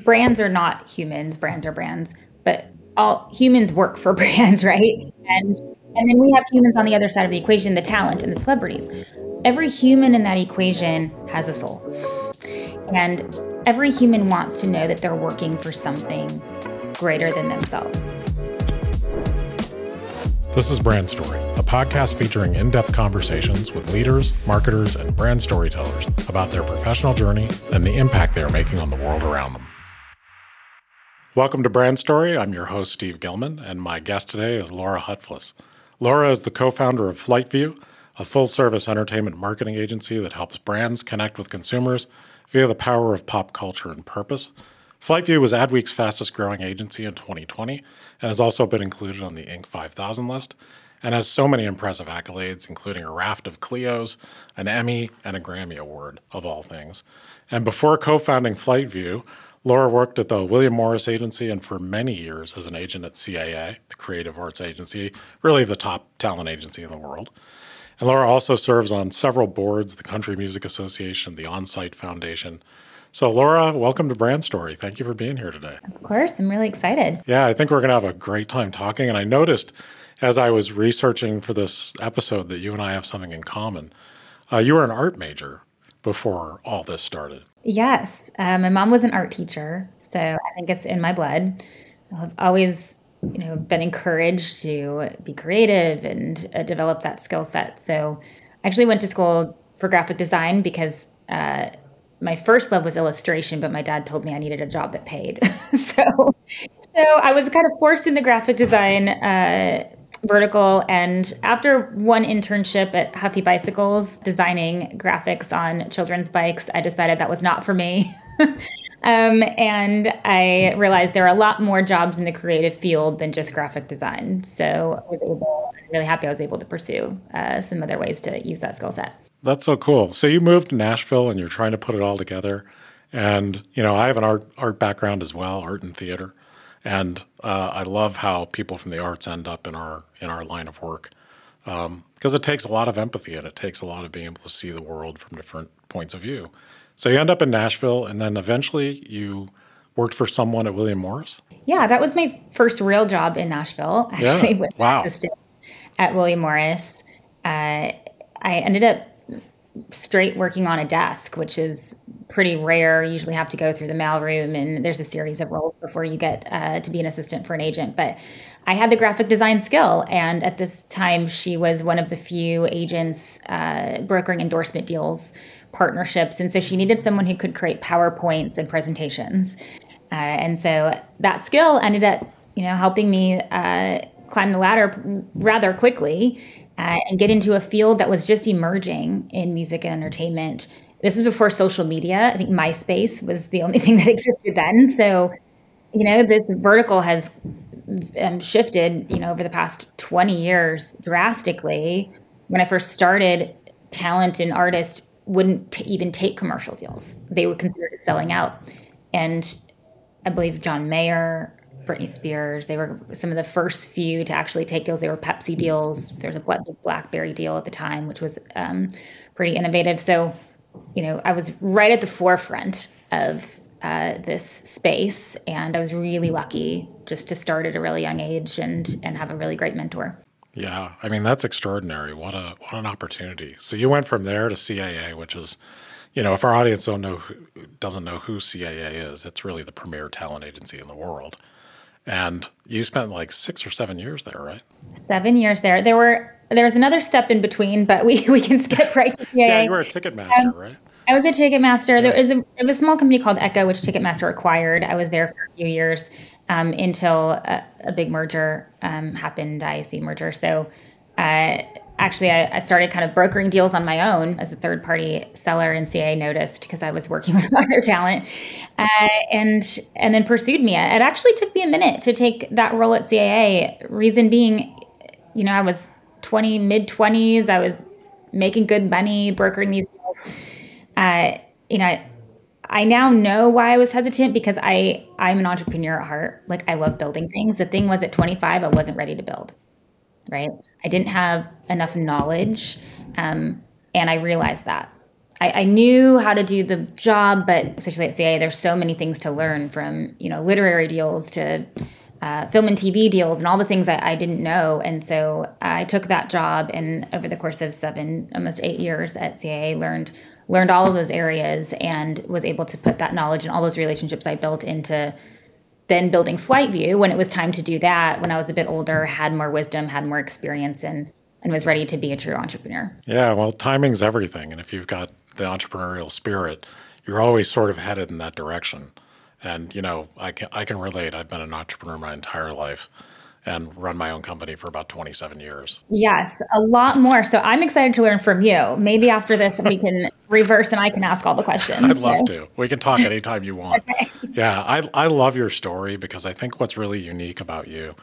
brands are not humans, brands are brands, but all humans work for brands, right? And then we have humans on the other side of the equation, the talent and the celebrities. Every human in that equation has a soul. And every human wants to know that they're working for something greater than themselves. This is Brand Story, a podcast featuring in-depth conversations with leaders, marketers, and brand storytellers about their professional journey and the impact they are making on the world around them. Welcome to Brand Story. I'm your host, Steve Gilman, and my guest today is Laura Hutfless. Laura is the co-founder of FlyteVu, a full-service entertainment marketing agency that helps brands connect with consumers via the power of pop culture and purpose. FlyteVu was Adweek's fastest-growing agency in 2020 and has also been included on the Inc. 5000 list and has so many impressive accolades, including a raft of Clios, an Emmy, and a Grammy Award, of all things. And before co-founding FlyteVu, Laura worked at the William Morris Agency and for many years as an agent at CAA, the creative arts agency, really the top talent agency in the world. And Laura also serves on several boards, the Country Music Association, the Onsite Foundation. So Laura, welcome to Brand Story. Thank you for being here today. Of course, I'm really excited. Yeah, I think we're going to have a great time talking. And I noticed as I was researching for this episode that you and I have something in common. You were an art major before all this started. Yes. My mom was an art teacher, so I think it's in my blood. I've always, been encouraged to be creative and develop that skill set. So I actually went to school for graphic design because my first love was illustration, but my dad told me I needed a job that paid. So I was kind of forced in the graphic design vertical. And after one internship at Huffy Bicycles, designing graphics on children's bikes, I decided that was not for me. And I realized there are a lot more jobs in the creative field than just graphic design. So I'm really happy I was able to pursue some other ways to use that skill set. That's so cool. So you moved to Nashville and you're trying to put it all together. And, I have an art background as well, art and theater. And I love how people from the arts end up in our line of work because it takes a lot of empathy and it takes a lot of being able to see the world from different points of view. So you end up in Nashville and then eventually you worked for someone at William Morris? Yeah, that was my first real job in Nashville, actually, was Wow. an assistant at William Morris. I ended up straight working on a desk, which is pretty rare. You usually have to go through the mailroom and there's a series of roles before you get to be an assistant for an agent. But I had the graphic design skill. And at this time, she was one of the few agents brokering endorsement deals, partnerships. And so she needed someone who could create PowerPoints and presentations. And so that skill ended up, helping me climb the ladder rather quickly and get into a field that was just emerging in music and entertainment. This was before social media. I think MySpace was the only thing that existed then. So, this vertical has shifted, over the past 20 years drastically. When I first started, talent and artists wouldn't even take commercial deals. They were considered selling out. And I believe John Mayer, Britney Spears, they were some of the first few to actually take deals. They were Pepsi deals. There's a big BlackBerry deal at the time, which was pretty innovative. So, I was right at the forefront of this space, and I was really lucky just to start at a really young age and have a really great mentor. Yeah, I mean, that's extraordinary. What an opportunity. So you went from there to CAA, which is, if our audience doesn't know who CAA is, it's really the premier talent agency in the world. And you spent like 6 or 7 years there, right? 7 years there. There was another step in between, but we can skip right to CAA. Yeah, you were a Ticketmaster, right? I was a Ticketmaster. There was a small company called Echo, which Ticketmaster acquired. I was there for a few years until a big merger happened, IAC merger. So actually, I started kind of brokering deals on my own as a third-party seller, and CAA noticed because I was working with other talent and then pursued me. It actually took me a minute to take that role at CAA. Reason being, I was mid-20s. I was making good money brokering these deals. I now know why I was hesitant because I'm an entrepreneur at heart. Like, I love building things. The thing was, at 25, I wasn't ready to build, right? I didn't have enough knowledge, and I realized that. I knew how to do the job, but especially at CAA, there's so many things to learn, from, literary deals to film and TV deals and all the things I didn't know. And so I took that job, and over the course of 7, almost 8 years at CAA, learned all of those areas and was able to put that knowledge and all those relationships I built into then building FlyteVu when it was time to do that, when I was a bit older, had more wisdom, had more experience, and was ready to be a true entrepreneur. Yeah, well, timing's everything. And if you've got the entrepreneurial spirit, you're always sort of headed in that direction. And, I can relate. I've been an entrepreneur my entire life and run my own company for about 27 years. Yes, a lot more. So I'm excited to learn from you. Maybe after this, we can reverse and I can ask all the questions. I'd love to. We can talk anytime you want. Okay. Yeah, I love your story, because I think what's really unique about you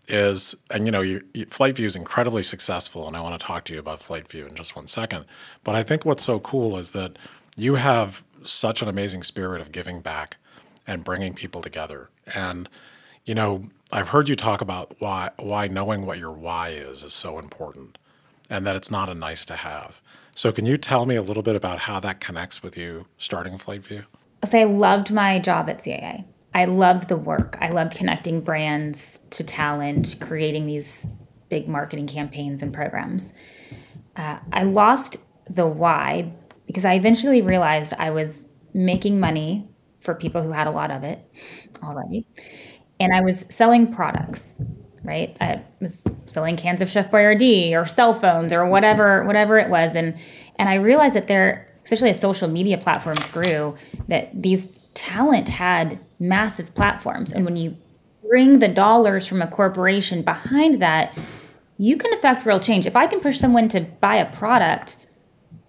is, and FlyteVu is incredibly successful, and I want to talk to you about FlyteVu in just one second. But I think what's so cool is that you have such an amazing spirit of giving back and bringing people together. And, I've heard you talk about why knowing what your why is so important, and that it's not a nice to have. So can you tell me a little bit about how that connects with you starting FlyteVu? I'll say I loved my job at CAA. I loved the work. I loved connecting brands to talent, creating these big marketing campaigns and programs. I lost the why because I eventually realized I was making money for people who had a lot of it already. And I was selling products, right? I was selling cans of Chef Boyardee or cell phones or whatever it was. And I realized that especially as social media platforms grew, that these talent had massive platforms. And when you bring the dollars from a corporation behind that, you can affect real change. If I can push someone to buy a product,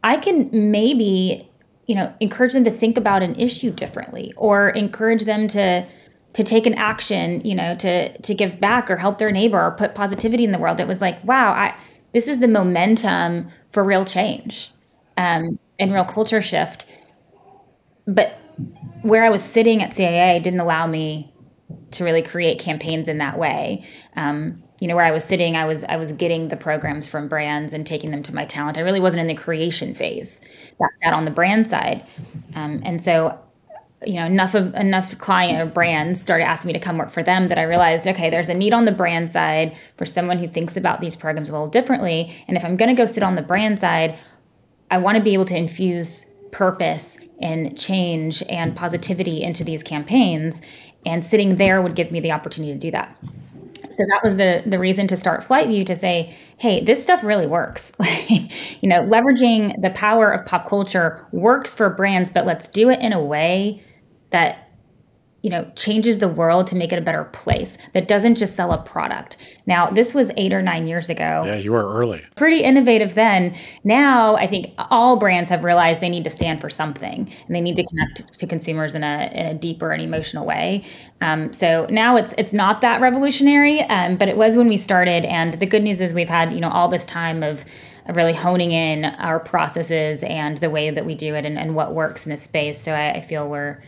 I can maybe, encourage them to think about an issue differently, or encourage them to take an action, to give back or help their neighbor or put positivity in the world. It was like, wow, this is the momentum for real change and real culture shift. But where I was sitting at CAA didn't allow me to really create campaigns in that way. Where I was sitting, I was getting the programs from brands and taking them to my talent. I really wasn't in the creation phase. That sat on the brand side. And so, enough client or brands started asking me to come work for them that I realized, okay, there's a need on the brand side for someone who thinks about these programs a little differently. And if I'm going to go sit on the brand side, I want to be able to infuse purpose and change and positivity into these campaigns. And sitting there would give me the opportunity to do that. So that was the reason to start FlyteVu, to say, hey, this stuff really works. Leveraging the power of pop culture works for brands, but let's do it in a way that changes the world to make it a better place, that doesn't just sell a product. Now, this was 8 or 9 years ago. Yeah, you were early. Pretty innovative then. Now, I think all brands have realized they need to stand for something, and they need to connect to consumers in a deeper and emotional way. So now it's not that revolutionary, but it was when we started. And the good news is we've had all this time of really honing in our processes and the way that we do it and what works in this space. So I feel we're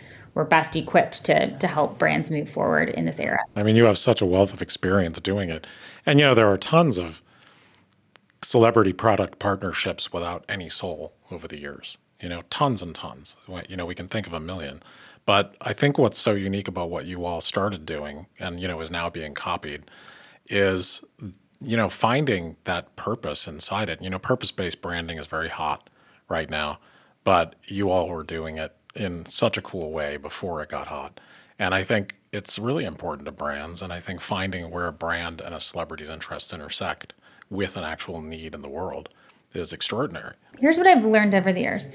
best equipped to help brands move forward in this era. I mean, you have such a wealth of experience doing it. And, there are tons of celebrity product partnerships without any soul over the years, tons and tons. We can think of a million. But I think what's so unique about what you all started doing and, is now being copied is, finding that purpose inside it. Purpose-based branding is very hot right now, but you all were doing it in such a cool way before it got hot. And I think it's really important to brands. And I think finding where a brand and a celebrity's interests intersect with an actual need in the world is extraordinary. Here's what I've learned over the years.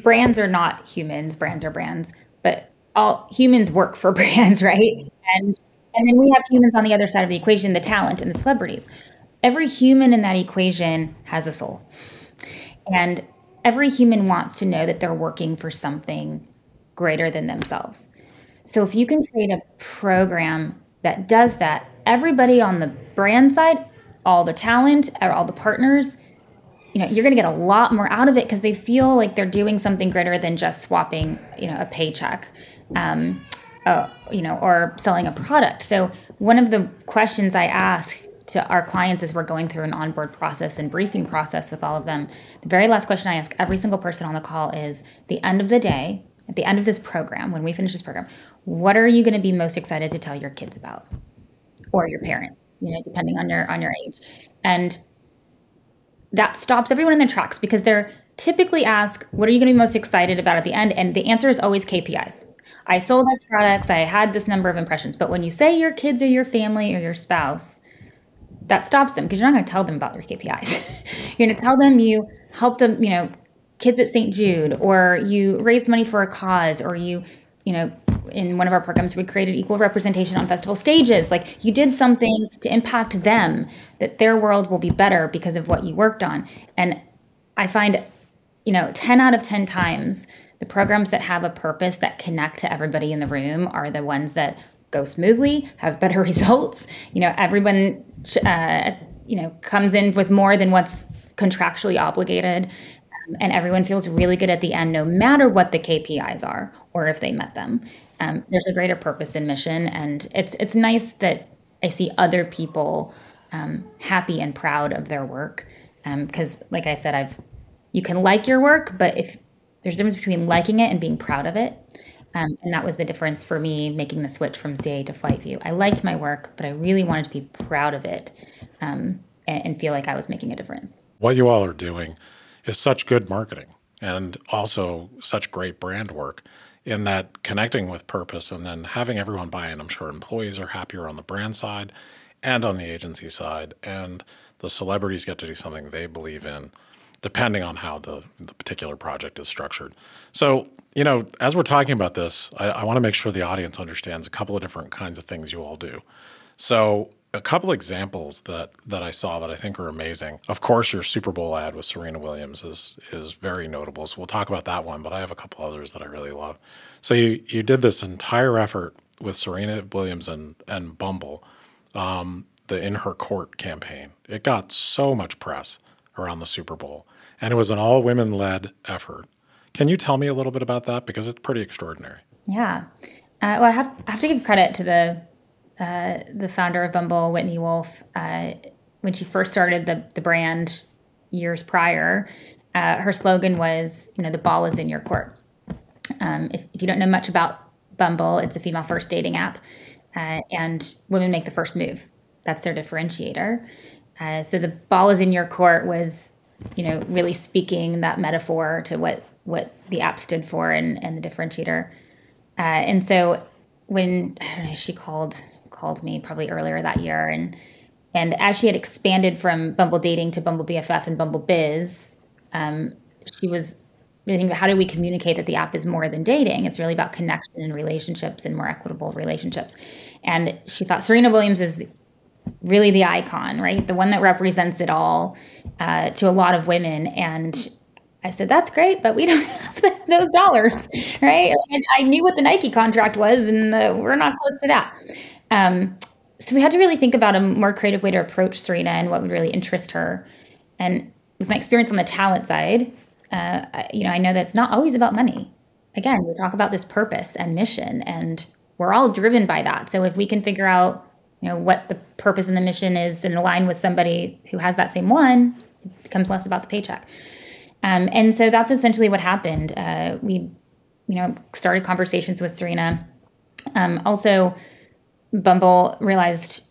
Brands are not humans, brands are brands, but all humans work for brands, right? And then we have humans on the other side of the equation, the talent and the celebrities. Every human in that equation has a soul. And every human wants to know that they're working for something greater than themselves. So if you can create a program that does that, everybody on the brand side, all the talent, or all the partners, you're going to get a lot more out of it because they feel like they're doing something greater than just swapping, a paycheck, or selling a product. So one of the questions I ask to our clients as we're going through an onboard process and briefing process with all of them, the very last question I ask every single person on the call is, the end of the day, at the end of this program, when we finish this program, what are you going to be most excited to tell your kids about, or your parents, depending on your age? And that stops everyone in their tracks, because they're typically asked, what are you going to be most excited about at the end? And the answer is always KPIs. I sold X products, I had this number of impressions. But when you say your kids or your family or your spouse, that stops them, because you're not going to tell them about your KPIs. You're going to tell them you helped them, kids at St. Jude, or you raised money for a cause, or you in one of our programs, we created equal representation on festival stages. Like, you did something to impact them, that their world will be better because of what you worked on. And I find, 10 out of 10 times, the programs that have a purpose that connect to everybody in the room are the ones that go smoothly, have better results. Everyone, comes in with more than what's contractually obligated. And everyone feels really good at the end, no matter what the KPIs are or if they met them. There's a greater purpose and mission. And it's nice that I see other people happy and proud of their work. Because like I said, you can like your work, but if there's a difference between liking it and being proud of it. And that was the difference for me making the switch from CA to FlyteVu. I liked my work, but I really wanted to be proud of it and feel like I was making a difference. What you all are doing is such good marketing and also such great brand work, in that connecting with purpose and then having everyone buy in. I'm sure employees are happier on the brand side and on the agency side, and the celebrities get to do something they believe in, depending on how the particular project is structured. So, as we're talking about this, I want to make sure the audience understands a couple of different kinds of things you all do. So a couple examples that I saw that I think are amazing. Of course, your Super Bowl ad with Serena Williams is very notable. So we'll talk about that one, but I have a couple others that I really love. So you did this entire effort with Serena Williams and Bumble, the In Her Court campaign. It got so much press around the Super Bowl, and it was an all-women-led effort. Can you tell me a little bit about that? Because it's pretty extraordinary. Yeah. Well, I have to give credit to the founder of Bumble, Whitney Wolf. When she first started the brand years prior, her slogan was, the ball is in your court. If you don't know much about Bumble, it's a female-first dating app, and women make the first move. That's their differentiator. So the ball is in your court was, really speaking that metaphor to what the app stood for and the differentiator. And so when she called me probably earlier that year, and as she had expanded from Bumble Dating to Bumble BFF and Bumble Biz, she was really thinking about, how do we communicate that the app is more than dating? It's really about connection and relationships and more equitable relationships. And she thought Serena Williams is really the icon, right? The one that represents it all to a lot of women. And I said, that's great, but we don't have those dollars, right? And I knew what the Nike contract was, and we're not close to that. So we had to really think about a more creative way to approach Serena and what would really interest her. And with my experience on the talent side, I know that it's not always about money. Again, we talk about this purpose and mission, and we're all driven by that. So if we can figure out, what the purpose and the mission is and align with somebody who has that same one, it becomes less about the paycheck. And so that's essentially what happened. We, started conversations with Serena. Also, Bumble realized,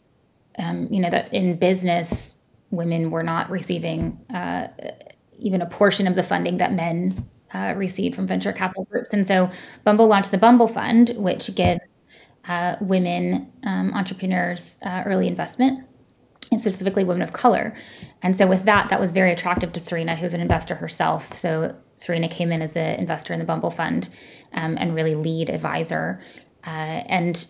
that in business, women were not receiving even a portion of the funding that men receive from venture capital groups. And so Bumble launched the Bumble Fund, which gives women entrepreneurs early investment, and specifically women of color. And so with that was very attractive to Serena, who's an investor herself. So Serena came in as an investor in the Bumble Fund and really lead advisor. And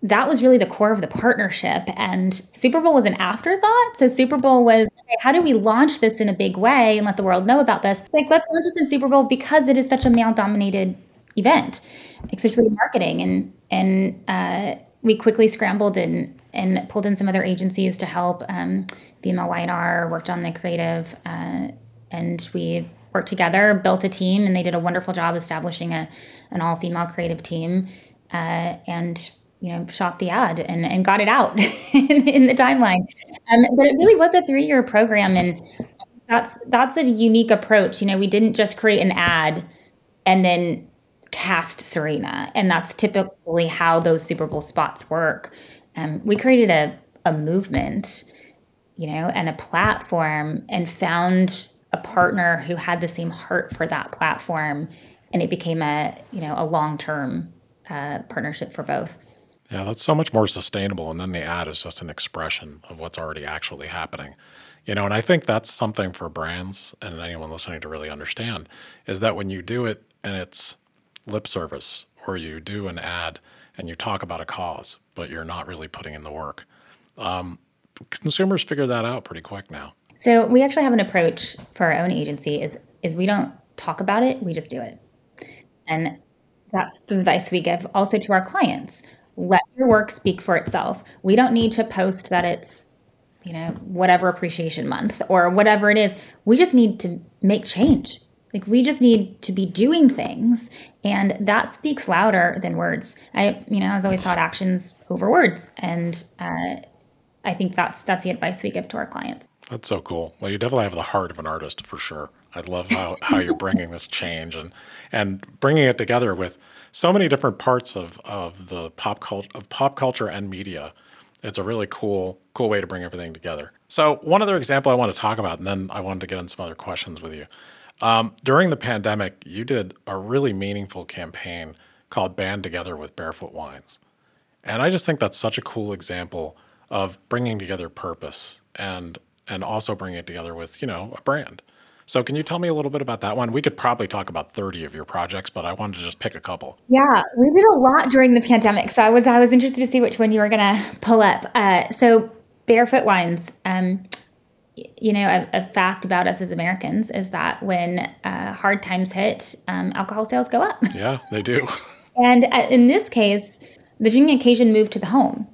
that was really the core of the partnership. And Super Bowl was an afterthought. So Super Bowl was, okay, how do we launch this in a big way and let the world know about this? It's like, let's launch this in Super Bowl because it is such a male-dominated event, especially in marketing. And we quickly scrambled and pulled in some other agencies to help. VML Y&R worked on the creative, and we worked together, built a team, and they did a wonderful job establishing an all-female creative team. And shot the ad and got it out in the timeline. But it really was a 3-year program, and that's a unique approach. We didn't just create an ad and then cast Serena, and that's typically how those Super Bowl spots work. We created a movement, and a platform, and found a partner who had the same heart for that platform, and it became a long-term partnership for both. Yeah, that's so much more sustainable. And then the ad is just an expression of what's already actually happening. And I think that's something for brands and anyone listening to really understand, is that when you do it and it's lip service, or you do an ad and you talk about a cause, but you're not really putting in the work, consumers figure that out pretty quick now. So we actually have an approach for our own agency is we don't talk about it, we just do it. And that's the advice we give also to our clients. Let your work speak for itself. We don't need to post that it's, whatever appreciation month or whatever it is. We just need to make change. Like, we just need to be doing things, and that speaks louder than words. I was always taught actions over words, and I think that's the advice we give to our clients. That's so cool. Well, you definitely have the heart of an artist for sure. I love how you're bringing this change and bringing it together with so many different parts of the pop culture and media. It's a really cool way to bring everything together. So one other example I want to talk about, and then I wanted to get into some other questions with you. During the pandemic, you did a really meaningful campaign called Band Together with Barefoot Wines. And I just think that's such a cool example of bringing together purpose and also bringing it together with, a brand. So can you tell me a little bit about that one? We could probably talk about 30 of your projects, but I wanted to just pick a couple. Yeah, we did a lot during the pandemic. So I was interested to see which one you were going to pull up. So Barefoot Wines, a fact about us as Americans is that when hard times hit, alcohol sales go up. Yeah, they do. And in this case, the drinking occasion moved to the home.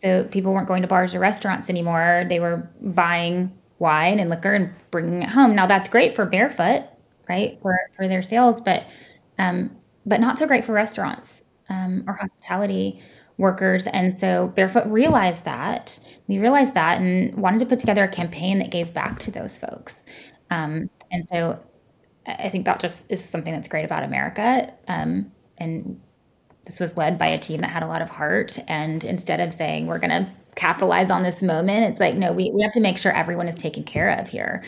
So people weren't going to bars or restaurants anymore. They were buying wine and liquor and bringing it home. Now that's great for Barefoot, right? For their sales, but not so great for restaurants or hospitality workers. And so Barefoot realized that. We realized that and wanted to put together a campaign that gave back to those folks. And so I think that just is something that's great about America. And this was led by a team that had a lot of heart. And instead of saying we're going to capitalize on this moment, it's like, no, we have to make sure everyone is taken care of here.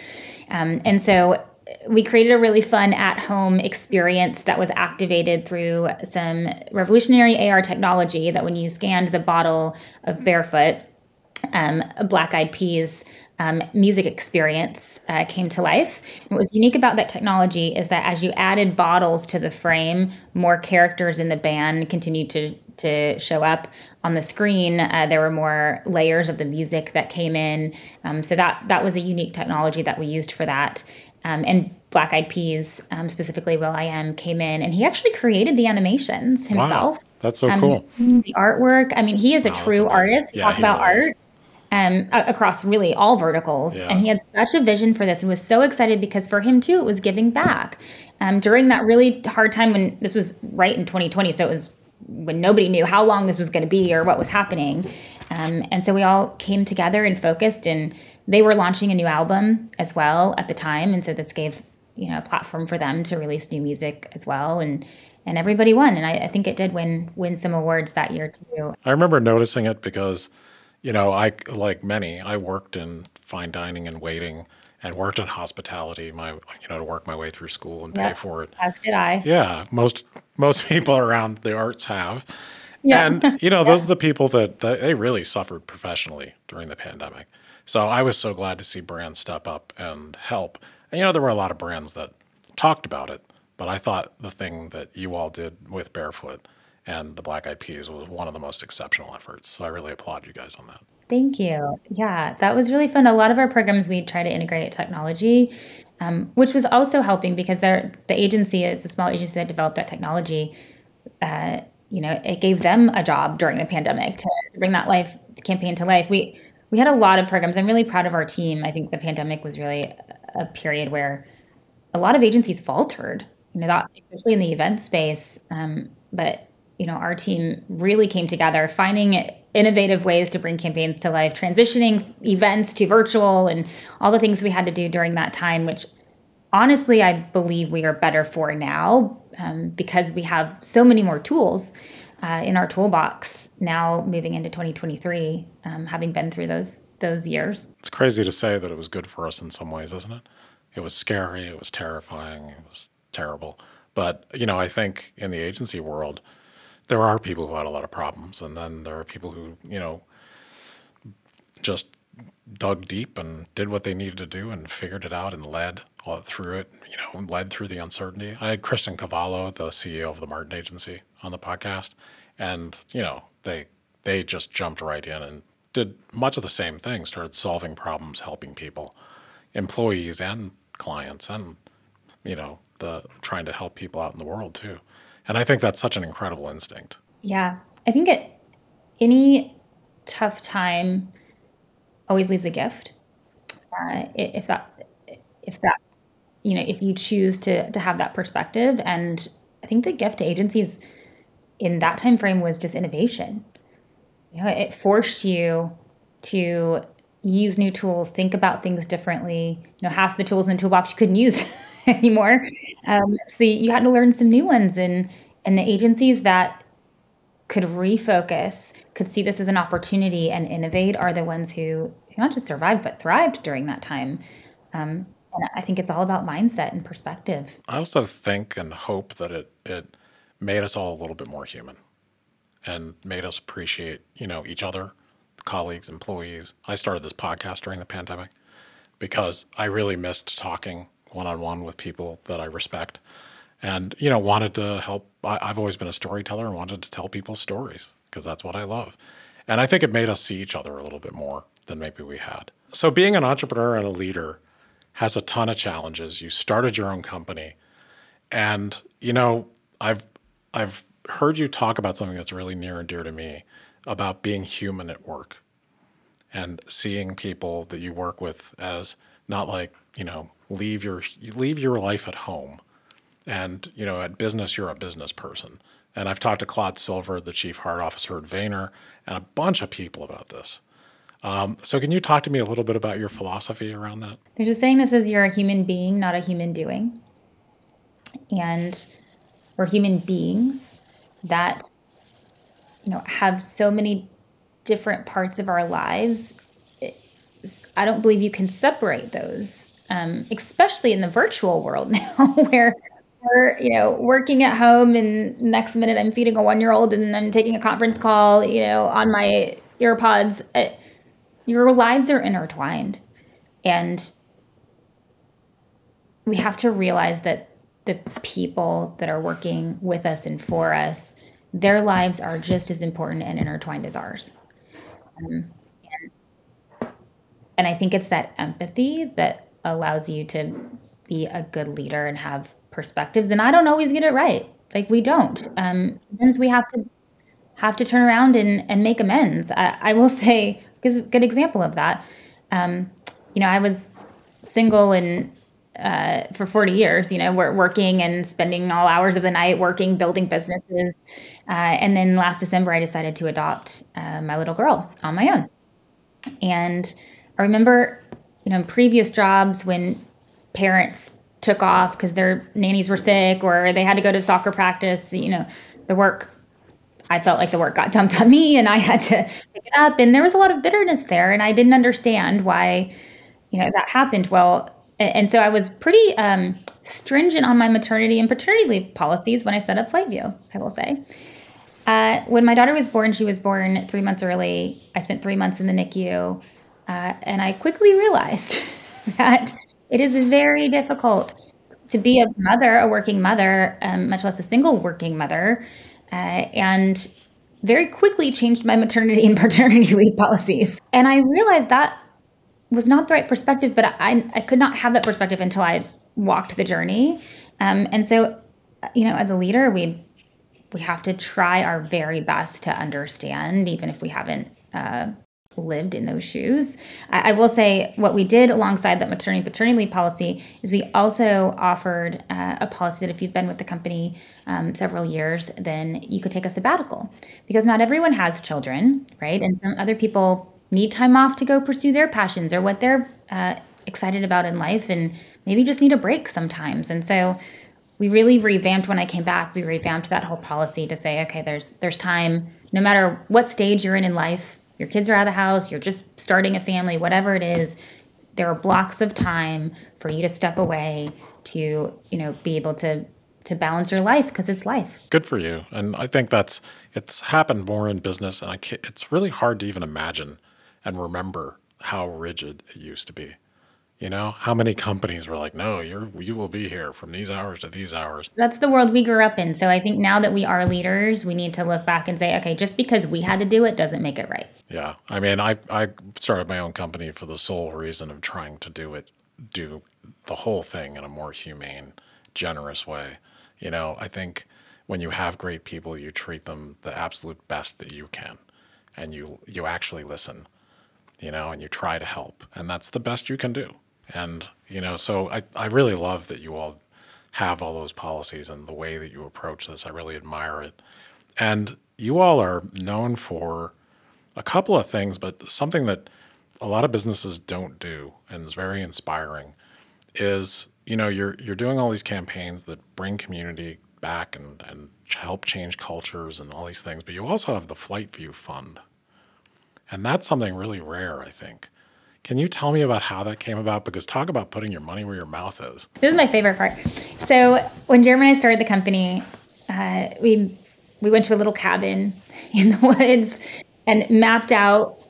And so we created a really fun at-home experience that was activated through some revolutionary AR technology that when you scanned the bottle of Barefoot, a Black Eyed Peas music experience came to life. And what was unique about that technology is that as you added bottles to the frame, more characters in the band continued to show up on the screen. There were more layers of the music that came in. So that was a unique technology that we used for that. And Black Eyed Peas, specifically will.i.am, came in, and he actually created the animations himself. Wow, that's so cool. The artwork. I mean, he is a true artist. Yeah, Talk about art. Across really all verticals. Yeah. And he had such a vision for this and was so excited because for him too, it was giving back. During that really hard time when this was right in 2020, so it was when nobody knew how long this was going to be or what was happening. And so we all came together and focused, and they were launching a new album as well at the time. And so this gave, a platform for them to release new music as well. And everybody won. And I think it did win some awards that year too. I remember noticing it because I, like many, I worked in fine dining and waiting and worked in hospitality, to work my way through school and pay for it. As did I. Yeah. Most people around the arts have. Yeah. And, those are the people that they really suffered professionally during the pandemic. So I was so glad to see brands step up and help. And, there were a lot of brands that talked about it, but I thought the thing that you all did with Barefoot and the Black Eyed Peas was one of the most exceptional efforts. So I really applaud you guys on that. Thank you. Yeah, that was really fun. A lot of our programs, we try to integrate technology, which was also helping because the agency is a small agency that developed that technology. It gave them a job during the pandemic to bring that campaign to life. We had a lot of programs. I'm really proud of our team. I think the pandemic was really a period where a lot of agencies faltered, that especially in the event space. But our team really came together, finding innovative ways to bring campaigns to life, transitioning events to virtual and all the things we had to do during that time, which honestly, I believe we are better for now because we have so many more tools in our toolbox now moving into 2023, having been through those years. It's crazy to say that it was good for us in some ways, isn't it? It was scary, it was terrifying, it was terrible. But, I think in the agency world, there are people who had a lot of problems. And then there are people who, just dug deep and did what they needed to do and figured it out and led through it, led through the uncertainty. I had Kristen Cavallo, the CEO of the Martin Agency, on the podcast. And, they just jumped right in and did much of the same thing, started solving problems, helping people, employees and clients, and, the trying to help people out in the world too. And I think that's such an incredible instinct. Yeah. I think any tough time always leaves a gift. If you choose to have that perspective. And I think the gift to agencies in that time frame was just innovation. It forced you to use new tools, think about things differently. Half the tools in the toolbox you couldn't use anymore. So you had to learn some new ones, and the agencies that could refocus, could see this as an opportunity and innovate are the ones who not just survived, but thrived during that time. And I think it's all about mindset and perspective. I also think and hope that it made us all a little bit more human and made us appreciate, each other, colleagues, employees. I started this podcast during the pandemic because I really missed talking one-on-one with people that I respect and, wanted to help. I've always been a storyteller and wanted to tell people stories because that's what I love. And I think it made us see each other a little bit more than maybe we had. So being an entrepreneur and a leader has a ton of challenges. You started your own company and, I've heard you talk about something that's really near and dear to me about being human at work and seeing people that you work with as not like, leave your life at home. And, at business, you're a business person. And I've talked to Claude Silver, the chief heart officer at Vayner, and a bunch of people about this. So can you talk to me a little bit about your philosophy around that? There's a saying that says you're a human being, not a human doing. And we're human beings that, have so many different parts of our lives. I don't believe you can separate those, especially in the virtual world now where we're, working at home and next minute I'm feeding a 1-year-old and I'm taking a conference call, on my earpods. Your lives are intertwined. And we have to realize that the people that are working with us and for us, their lives are just as important and intertwined as ours. And I think it's that empathy that allows you to be a good leader and have perspectives. And I don't always get it right. Like we don't. Sometimes we have to turn around and make amends. I will say, because a good example of that, I was single and for 40 years, we're working and spending all hours of the night working, building businesses. And then last December, I decided to adopt my little girl on my own. And I remember, in previous jobs when parents took off because their nannies were sick or they had to go to soccer practice, I felt like the work got dumped on me and I had to pick it up. And there was a lot of bitterness there. And I didn't understand why, that happened. Well, and so I was pretty stringent on my maternity and paternity leave policies when I set up FlyteVu, I will say. When my daughter was born, she was born 3 months early. I spent 3 months in the NICU. And I quickly realized that it is very difficult to be a working mother, much less a single working mother, and very quickly changed my maternity and paternity leave policies. And I realized that was not the right perspective, but I could not have that perspective until I walked the journey. And so, as a leader, we have to try our very best to understand, even if we haven't lived in those shoes. I will say what we did alongside that maternity paternity leave policy is we also offered a policy that if you've been with the company several years, then you could take a sabbatical, because not everyone has children, right? And some other people need time off to go pursue their passions or what they're excited about in life, and maybe just need a break sometimes. And so we really revamped, when I came back, we revamped that whole policy to say, okay, there's time, no matter what stage you're in life. Your kids are out of the house, you're just starting a family, whatever it is, there are blocks of time for you to step away to, be able to balance your life, because it's life. Good for you. And I think it's happened more in business, and it's really hard to even imagine and remember how rigid it used to be. How many companies were like, no, you will be here from these hours to these hours. That's the world we grew up in. So I think now that we are leaders, we need to look back and say, okay, just because we had to do it doesn't make it right. Yeah. I mean, I started my own company for the sole reason of trying to do the whole thing in a more humane, generous way. I think when you have great people, you treat them the absolute best that you can, and you actually listen, and you try to help, and that's the best you can do. And, so I really love that you all have all those policies and the way that you approach this. I really admire it. And you all are known for a couple of things, but something that a lot of businesses don't do and is very inspiring is, you're doing all these campaigns that bring community back and help change cultures and all these things. But you also have the FlyteVu Fund. And that's something really rare, I think. Can you tell me about how that came about? Because talk about putting your money where your mouth is. This is my favorite part. So when Jeremy and I started the company, we went to a little cabin in the woods and mapped out,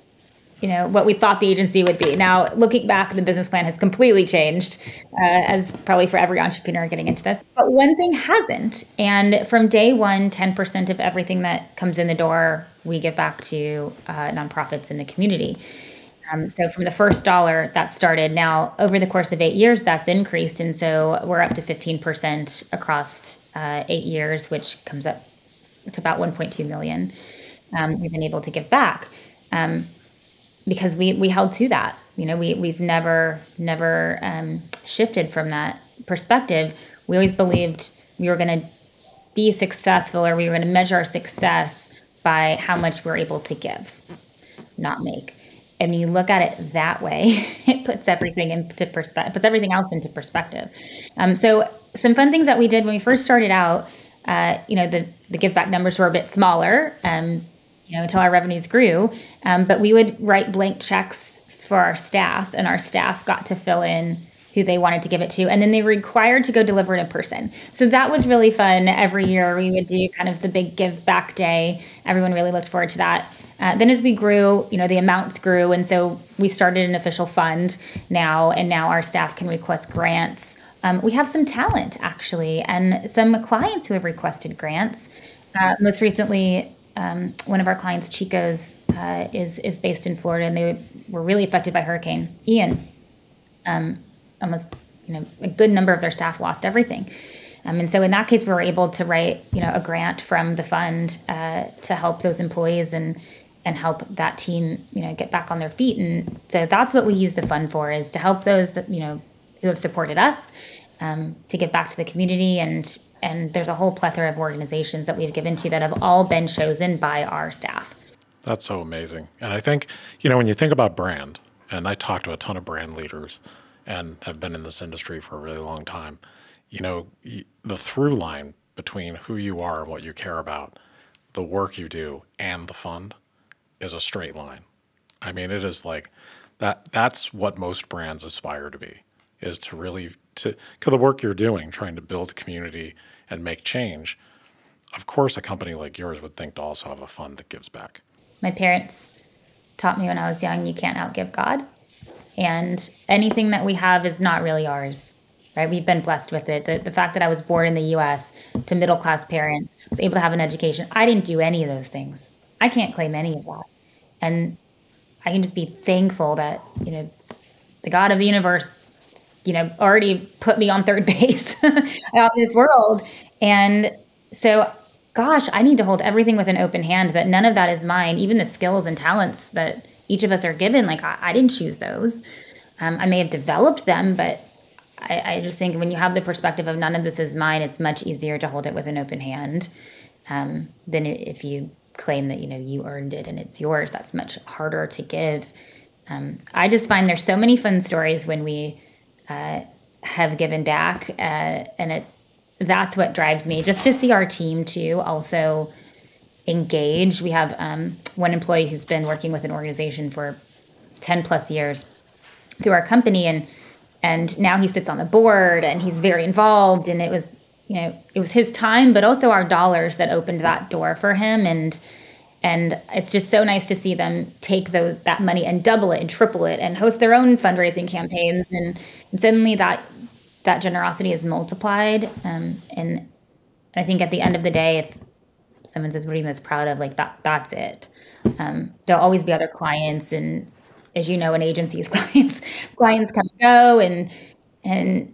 what we thought the agency would be. Now, looking back, the business plan has completely changed, as probably for every entrepreneur getting into this. But one thing hasn't. And from day one, 10% of everything that comes in the door, we give back to nonprofits in the community. So from the first dollar that started, now over the course of 8 years, that's increased. And so we're up to 15% across 8 years, which comes up to about 1.2 million. We've been able to give back because we held to that. We've never shifted from that perspective. We always believed we were going to be successful, or we were going to measure our success by how much we're able to give, not make. And when you look at it that way, it puts everything into perspective, puts everything else into perspective. So some fun things that we did when we first started out, the give back numbers were a bit smaller, until our revenues grew. But we would write blank checks for our staff, and our staff got to fill in who they wanted to give it to. And then they were required to go deliver it in person. So that was really fun. Every year we would do kind of the big give back day. Everyone really looked forward to that. Then as we grew, the amounts grew. And so we started an official fund now, and now our staff can request grants. We have some talent, actually, and some clients who have requested grants. Most recently, one of our clients, Chico's, is based in Florida, and they were really affected by Hurricane Ian. Almost, a good number of their staff lost everything. And so in that case, we were able to write, a grant from the fund to help those employees and help that team, get back on their feet. And so that's what we use the fund for, is to help those that, who have supported us, to give back to the community. And there's a whole plethora of organizations that we've given to that have all been chosen by our staff. That's so amazing. And I think, when you think about brand, and I talk to a ton of brand leaders and have been in this industry for a really long time, the through line between who you are and what you care about, the work you do, and the fund is a straight line. I mean, it is like that's what most brands aspire to be, is to really, because the work you're doing, trying to build community and make change. Of course, a company like yours would think to also have a fund that gives back. My parents taught me when I was young, you can't outgive God. And anything that we have is not really ours, right? We've been blessed with it. The fact that I was born in the U.S. to middle-class parents, was able to have an education. I didn't do any of those things. I can't claim any of that. And I can just be thankful that, the God of the universe, already put me on third base out in this world. And so, gosh, I need to hold everything with an open hand, that none of that is mine, even the skills and talents that, each of us are given. Like, I didn't choose those. I may have developed them, but I just think when you have the perspective of none of this is mine, it's much easier to hold it with an open hand than if you claim that, you earned it and it's yours. That's much harder to give. I just find there's so many fun stories when we have given back, and that's what drives me, just to see our team too also engage. We have one employee who's been working with an organization for 10 plus years through our company, and now he sits on the board and he's very involved, and it was his time, but also our dollars that opened that door for him. And it's just so nice to see them take that money and double it and triple it and host their own fundraising campaigns. And suddenly that generosity is multiplied. And I think at the end of the day, if someone says, what are you most proud of? Like that's it. There'll always be other clients. And as you know, in agencies, clients come and go, and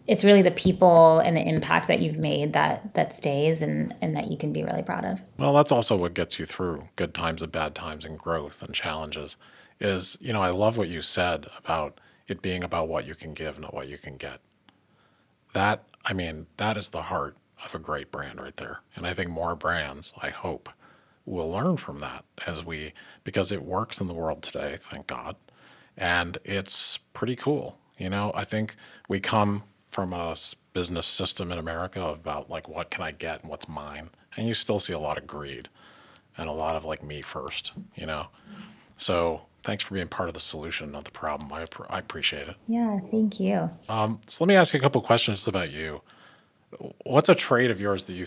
it's really the people and the impact that you've made that stays and that you can be really proud of. Well, that's also what gets you through good times and bad times and growth and challenges is, I love what you said about it being about what you can give, not what you can get. That is the heart of a great brand right there. And I think more brands, I hope, will learn from that because it works in the world today, thank God. And it's pretty cool. I think we come from a business system in America about like, what can I get and what's mine? And you still see a lot of greed and a lot of like me first, So thanks for being part of the solution, not the problem. I appreciate it. Yeah, thank you. So let me ask you a couple questions about you. What's a trait of yours that you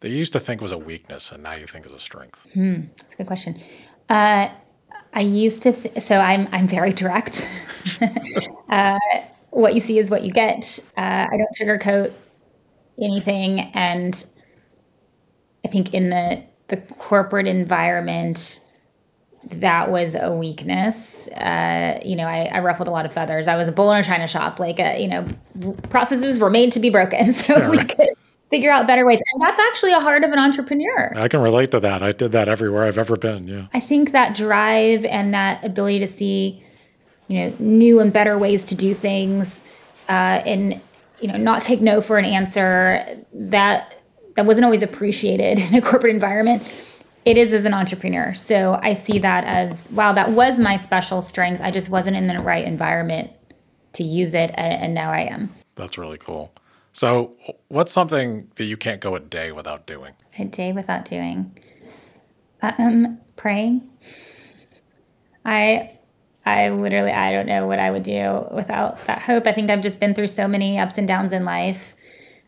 used to think was a weakness and now you think is a strength? That's a good question. I used to, so I'm very direct. What you see is what you get. I don't sugarcoat anything. And I think in the corporate environment, that was a weakness. I ruffled a lot of feathers. I was a bull in a china shop. Like, processes were made to be broken. So we could figure out better ways. And that's actually a heart of an entrepreneur. I can relate to that. I did that everywhere I've ever been. Yeah. I think that drive and that ability to see, new and better ways to do things, and, not take no for an answer, that wasn't always appreciated in a corporate environment. It is as an entrepreneur. So I see that as, wow, that was my special strength. I just wasn't in the right environment to use it. And now I am. That's really cool. So what's something that you can't go a day without doing? A day without doing? Praying. I literally, I don't know what I would do without that hope. I think I've just been through so many ups and downs in life.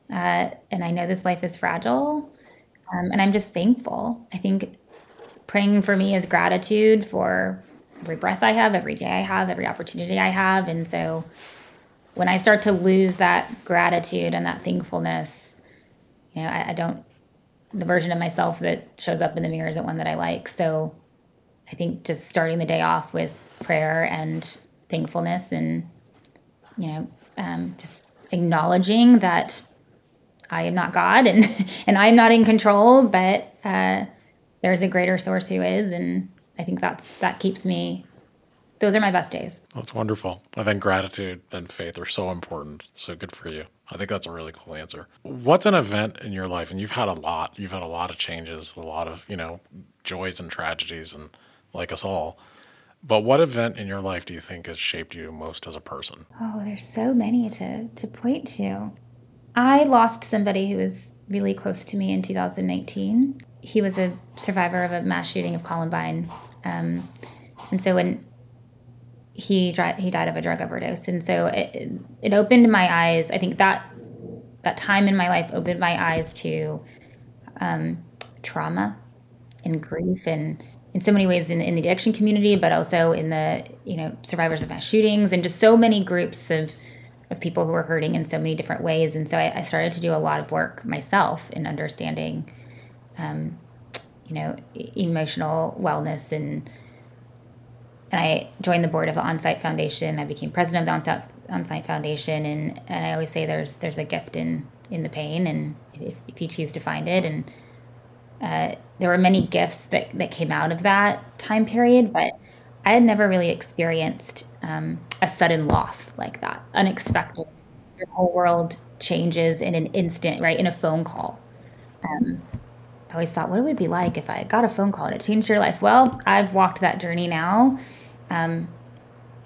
And I know this life is fragile. And I'm just thankful. I think praying for me is gratitude for every breath I have, every day I have, every opportunity I have. And so when I start to lose that gratitude and that thankfulness, the version of myself that shows up in the mirror isn't one that I like. So I think just starting the day off with prayer and thankfulness and, just acknowledging that I am not God and I am not in control, but there's a greater source who is. And I think that keeps me. Those are my best days. That's wonderful. I think gratitude and faith are so important. So good for you. I think that's a really cool answer. What's an event in your life? And you've had a lot of changes, a lot of, joys and tragedies, and like us all. But what event in your life do you think has shaped you most as a person? Oh, there's so many to point to. I lost somebody who was really close to me in 2019. He was a survivor of a mass shooting of Columbine. And so when he died of a drug overdose. And so it opened my eyes. I think that time in my life opened my eyes to trauma and grief, and in so many ways in the addiction community, but also in the, survivors of mass shootings, and just so many groups of people who were hurting in so many different ways. And so I started to do a lot of work myself in understanding, emotional wellness. And I joined the board of the Onsite Foundation. I became president of the Onsite Foundation. And I always say there's a gift in the pain, and if you choose to find it. And there were many gifts that came out of that time period, but I had never really experienced a sudden loss like that, unexpected. Your whole world changes in an instant, right? In a phone call. I always thought, what would it be like if I got a phone call and it changed your life? Well, I've walked that journey now. Um,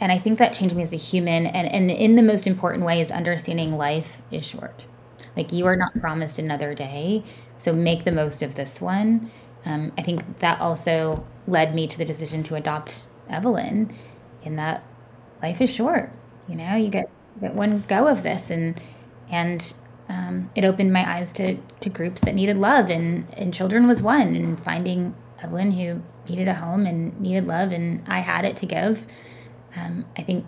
and I think that changed me as a human. And in the most important way is understanding life is short. Like, you are not promised another day. So make the most of this one. I think that also led me to the decision to adopt Evelyn, in that life is short. You get one go of this, and it opened my eyes to groups that needed love, and children was one, and finding Evelyn who needed a home and needed love, and I had it to give. I think,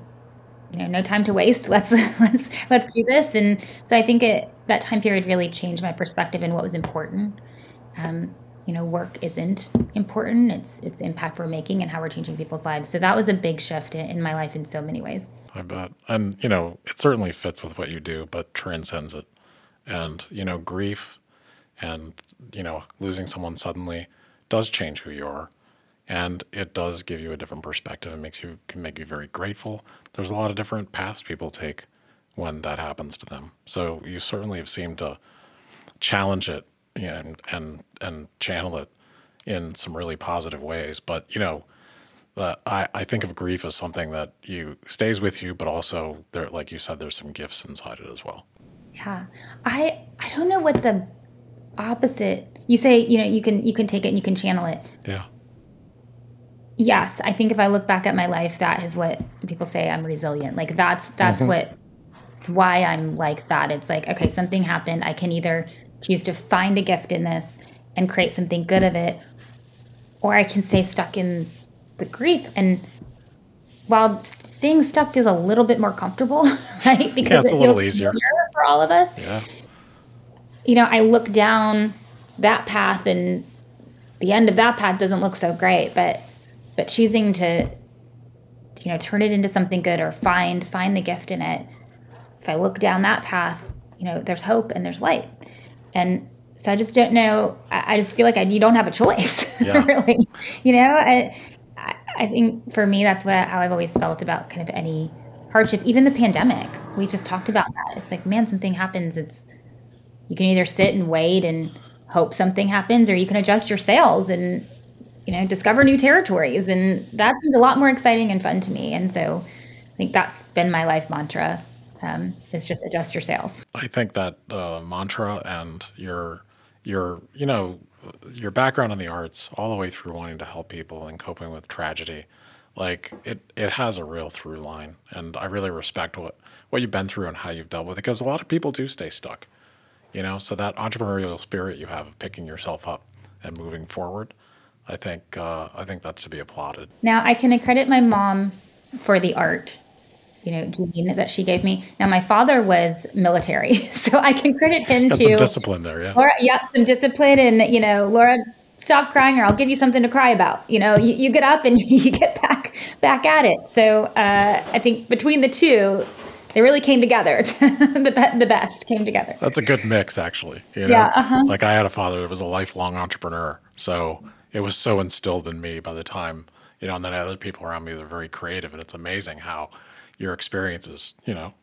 no time to waste. Let's do this. And so I think that time period really changed my perspective in what was important. Work isn't important. It's the impact we're making and how we're changing people's lives. So that was a big shift in my life in so many ways. I bet. And, it certainly fits with what you do, but transcends it. And, grief and, losing someone suddenly does change who you are. And it does give you a different perspective. It can make you very grateful. There's a lot of different paths people take when that happens to them. So you certainly have seemed to challenge it and channel it in some really positive ways. But, I think of grief as something that stays with you, but also there, like you said, there's some gifts inside it as well. Yeah. I don't know what the opposite, you say, you can take it and you can channel it. Yeah. Yes. I think if I look back at my life, that is what people say, I'm resilient. Like, that's it's why I'm like that. It's like, okay, something happened. I can either choose to find a gift in this and create something good of it, or I can stay stuck in the grief. And while staying stuck feels a little bit more comfortable, right? Because it's a little easier for all of us. Yeah. I look down that path, and the end of that path doesn't look so great, but choosing to turn it into something good, or find the gift in it. If I look down that path, there's hope and there's light. And so I just don't know. I just feel like you don't have a choice, really. I think for me, that's how I've always felt about kind of any hardship, even the pandemic. We just talked about that. It's like, man, something happens. You can either sit and wait and hope something happens, or you can adjust your sails and, discover new territories. And that seems a lot more exciting and fun to me. And so I think that's been my life mantra, is just adjust your sails. I think that mantra and your background in the arts, all the way through wanting to help people and coping with tragedy, like it has a real through line. And I really respect what you've been through and how you've dealt with it, because a lot of people do stay stuck, so that entrepreneurial spirit you have of picking yourself up and moving forward, I think that's to be applauded. Now, I can accredit my mom for the art, gene that she gave me. Now, my father was military, so I can credit him Got to some discipline there, yeah. Laura, some discipline, and Laura, stop crying, or I'll give you something to cry about. You get up and you get back at it. So I think between the two, they really came together. The best came together. That's a good mix, actually. Yeah. Uh-huh. Like, I had a father that was a lifelong entrepreneur, so it was so instilled in me by the time, and then other people around me that are very creative, and it's amazing how your experiences,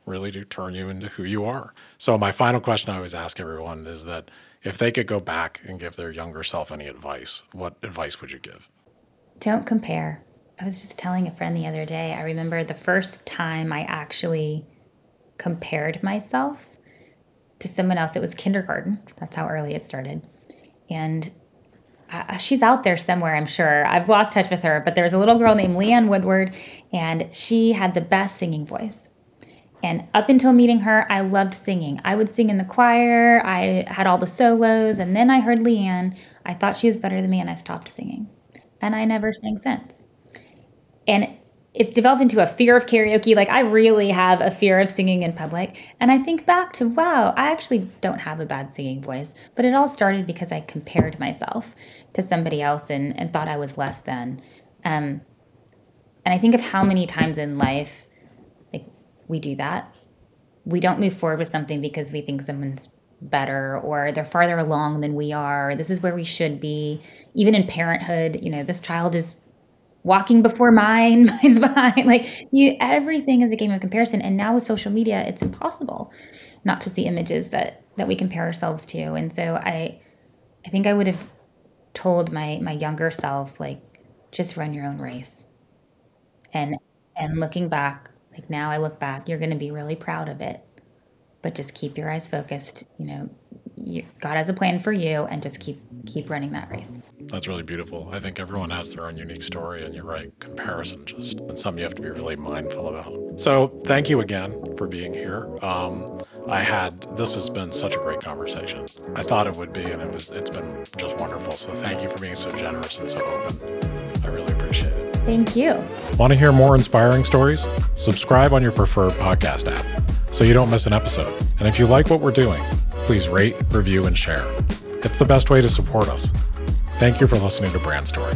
really do turn you into who you are. So my final question I always ask everyone is that if they could go back and give their younger self any advice, what advice would you give? Don't compare. I was just telling a friend the other day, I remember the first time I actually compared myself to someone else. It was kindergarten. That's how early it started. And she's out there somewhere, I'm sure. I've lost touch with her, but there was a little girl named Leanne Woodward, and she had the best singing voice. And up until meeting her, I loved singing. I would sing in the choir. I had all the solos. And then I heard Leanne. I thought she was better than me, and I stopped singing. And I never sang since. And it's developed into a fear of karaoke. Like, I really have a fear of singing in public. And I think back to, wow, I actually don't have a bad singing voice. But it all started because I compared myself to somebody else and thought I was less than. And I think of how many times in life, like, we do that. We don't move forward with something because we think someone's better, or they're farther along than we are. This is where we should be. Even in parenthood, this child is walking before mine's behind. Like everything is a game of comparison. And now with social media, it's impossible not to see images that we compare ourselves to. And so I think I would have told my younger self, like, just run your own race. And looking back, like now I look back, you're going to be really proud of it, but just keep your eyes focused. God has a plan for you, and just keep running that race. That's really beautiful. I think everyone has their own unique story, and you're right, comparison it's something you have to be really mindful about. So thank you again for being here. This has been such a great conversation. I thought it would be, and it's been just wonderful. So thank you for being so generous and so open. I really appreciate it. Thank you. Want to hear more inspiring stories? Subscribe on your preferred podcast app so you don't miss an episode. And if you like what we're doing, please rate, review, and share. It's the best way to support us. Thank you for listening to Brand Story.